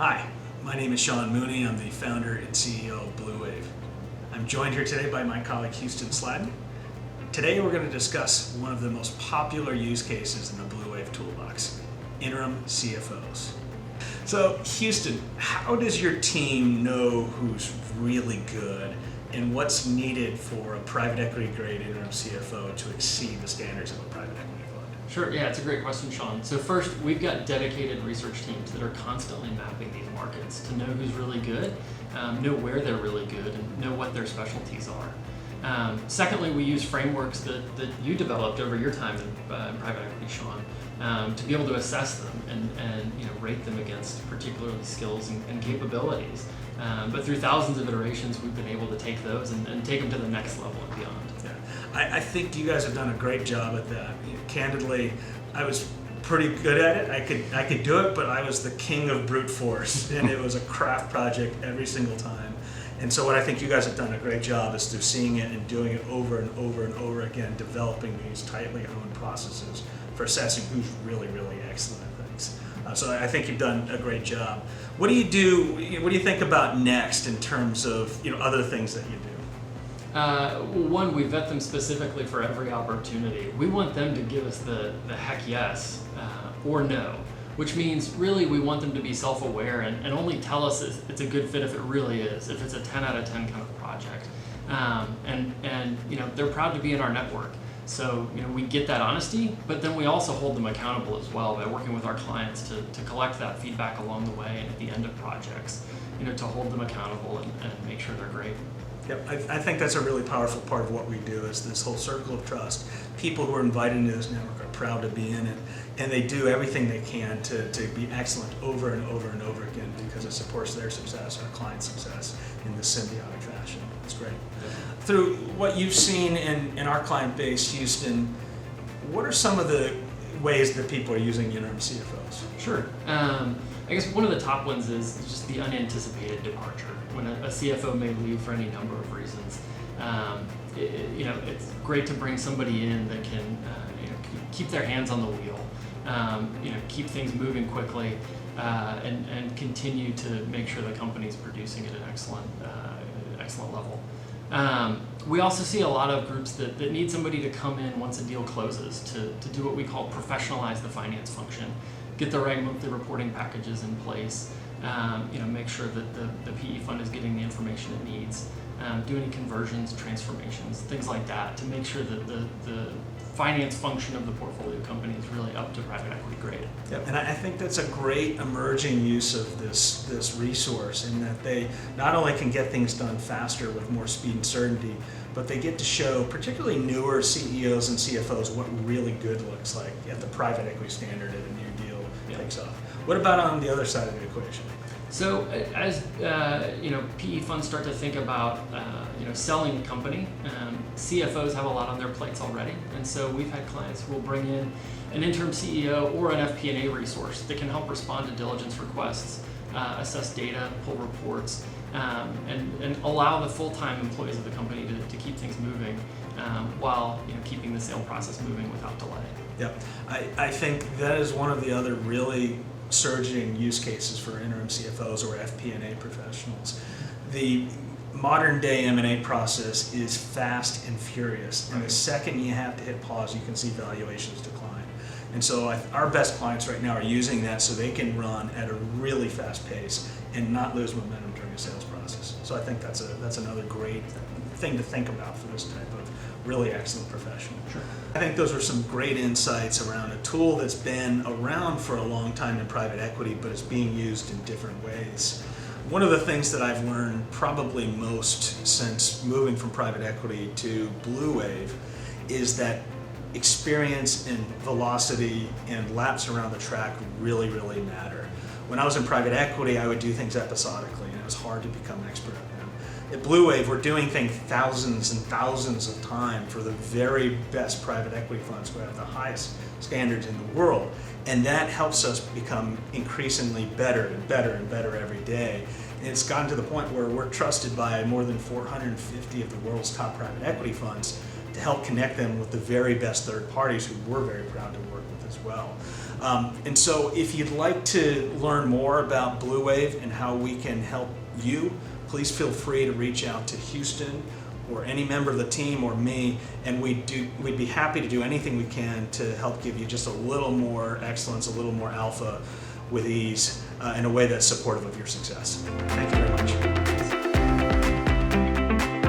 Hi, my name is Sean Mooney. I'm the founder and CEO of Blue Wave. I'm joined here today by my colleague Houston Sladden. Today we're going to discuss one of the most popular use cases in the Blue Wave toolbox, interim CFOs. So Houston, how does your team know who's really good and what's needed for a private equity grade interim CFO to exceed the standards of a private equity fund? Sure, yeah, it's a great question, Sean. So first, we've got dedicated research teams that are constantly mapping these markets to know who's really good, know where they're really good, and know what their specialties are. Secondly, we use frameworks that you developed over your time in private equity, Sean, to be able to assess them and rate them against particularly skills and capabilities. But through thousands of iterations, we've been able to take those and take them to the next level and beyond. Yeah. I think you guys have done a great job at that. Candidly, I was pretty good at it. I could do it, but I was the king of brute force, and it was a craft project every single time. And so what I think you guys have done a great job is through seeing it and doing it over and over and over again, developing these tightly honed processes for assessing who's really, really excellent at things. So I think you've done a great job. What do you do? What do you think about next in terms of other things that you do? One, we vet them specifically for every opportunity. We want them to give us the heck yes or no, which means really we want them to be self-aware and only tell us it's a good fit if it really is, if it's a 10 out of 10 kind of project. And they're proud to be in our network. So we get that honesty, but then we also hold them accountable as well by working with our clients to collect that feedback along the way and at the end of projects, to hold them accountable and make sure they're great. Yep, I think that's a really powerful part of what we do is this whole circle of trust. People who are invited into this network are proud to be in it, and they do everything they can to be excellent over and over and over again because it supports their success, our client's success in this symbiotic fashion. It's great. Through what you've seen in our client base, Houston, what are some of the ways that people are using interim CFOs? Sure. I guess one of the top ones is just the unanticipated departure. When a CFO may leave for any number of reasons, it's great to bring somebody in that can keep their hands on the wheel, keep things moving quickly, and continue to make sure the company's producing at an excellent level. We also see a lot of groups that need somebody to come in once a deal closes to do what we call professionalize the finance function, get the right monthly reporting packages in place, make sure that the PE fund is getting the information it needs, do any conversions, transformations, things like that to make sure that the finance function of the portfolio company is really up to private equity grade. Yep. And I think that's a great emerging use of this resource in that they not only can get things done faster with more speed and certainty, but they get to show particularly newer CEOs and CFOs what really good looks like at the private equity standard at a new deal takes off. What about on the other side of the equation? So as PE funds start to think about selling the company, CFOs have a lot on their plates already, and so we've had clients who will bring in an interim CEO or an FP&A resource that can help respond to diligence requests, assess data, pull reports, and allow the full-time employees of the company to keep things moving while keeping the sale process moving without delay. Yep, I think that is one of the other really surging use cases for interim CFOs or FP&A professionals. The modern day M&A process is fast and furious, and the second you have to hit pause, you can see valuations decline. And so our best clients right now are using that so they can run at a really fast pace and not lose momentum during a sales process. So I think that's another great thing to think about for this type of really excellent professional. Sure. I think those are some great insights around a tool that's been around for a long time in private equity, but it's being used in different ways. One of the things that I've learned probably most since moving from private equity to Blue Wave is that experience and velocity and laps around the track really, really matter. When I was in private equity, I would do things episodically, and it was hard to become an expert at them. At Blue Wave, we're doing things thousands and thousands of times for the very best private equity funds who have the highest standards in the world. And that helps us become increasingly better and better and better every day. And it's gotten to the point where we're trusted by more than 450 of the world's top private equity funds to help connect them with the very best third parties who we're very proud to work with as well. And so if you'd like to learn more about Blue Wave and how we can help you, please feel free to reach out to Houston or any member of the team or me, and we'd be happy to do anything we can to help give you just a little more excellence, a little more alpha with ease in a way that's supportive of your success. Thank you very much.